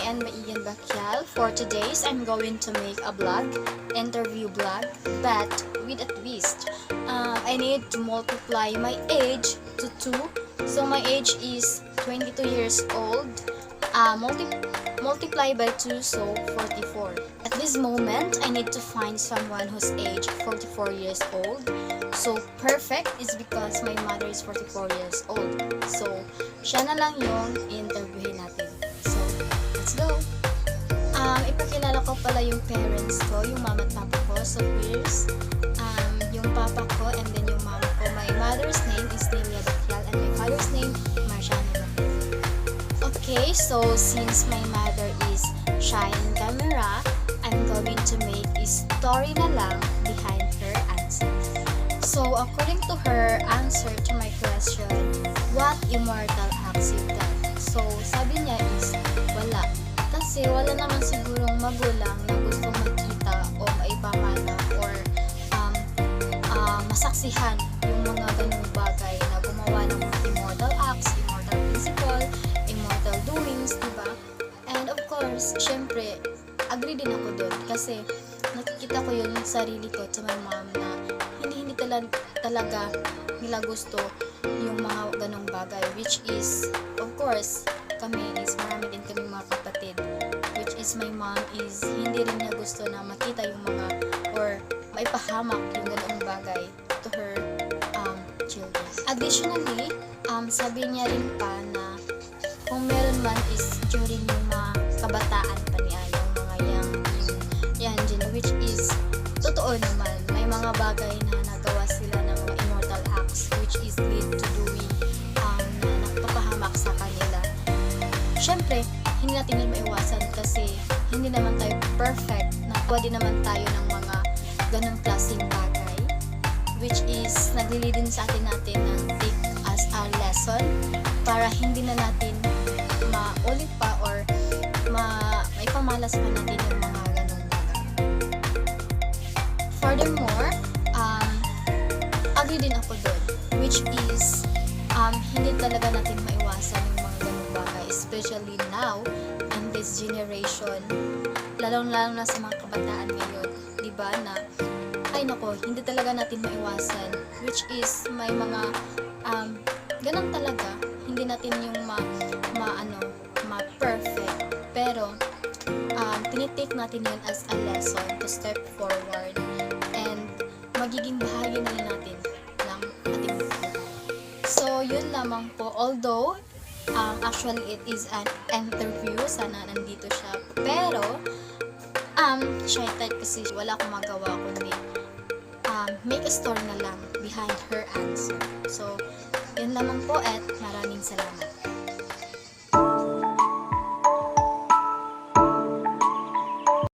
and Maigan Bakyal. For today's, I'm going to make a vlog, interview vlog, but with a twist. I need to multiply my age to 2. So my age is 22 years old. Multiply by 2, so 44. At this moment, I need to find someone whose age 44 years old. So perfect is because my mother is 44 years old. So siya na lang yung interviewin natin. So let's go! Ipakilala ko pala yung parents ko, yung mama at papa ko. So here's yung papa ko and then yung mama ko. My mother's name is Nelia Bakyal and my father's name Marciano Bakyal. Okay, so since my mother is shy in camera, I'm going to make a story na lang behind her answer. So according to her answer to my question, what immortal acts you've done? So sabi niya is wala. Kasi wala naman sigurong magulang na gustong makita o maipamana or masaksihan yung mga ganung bagay na gumawa ng mga immortal acts, immortal principle, immortal doings, diba? And of course, syempre, agree din ako doon kasi nakikita ko yung sarili ko sa my mom na hindi talaga nila gusto yung mga ganong bagay, which is, of course, kami is marami din kami mga kapatid, which is my mom is hindi rin niya gusto na makita yung mga or maipahamak yung ganong bagay to her children. Additionally, sabi niya rin pa na kung meron man is during yung mga kabataan pa niya, yung mga young which is totoo naman, may mga bagay na nagawa sila ng mga immortal acts which is lead to doing na nagpapahamak sa kanila. Syempre, hindi natin yun maiwasan kasi hindi naman tayo perfect, nakuha din naman tayo ng mga ganong klaseng bagay which is naglilid din sa atin ng take as a lesson para hindi na natin maulit pa or maipamalas pa natin yung mga ganong bagay. Furthermore, agree din ako doon, which is hindi talaga natin maiwasan yung mga ganong bagay, especially now in this generation, lalong-lalo na sa mga kabataan ngayon, diba, na ay nako, hindi talaga natin maiwasan, which is may mga ganun talaga, hindi natin yung ma-perfect, pero tinitake natin yun as a lesson to step forward and magiging bahagi na natin ng ating buhay. So yun lamang po, although actually it is an interview, sana nandito siya, pero shy type kasi wala akong magawa kundi make a story na lang behind her answer. So yun lamang po at maraming salamat.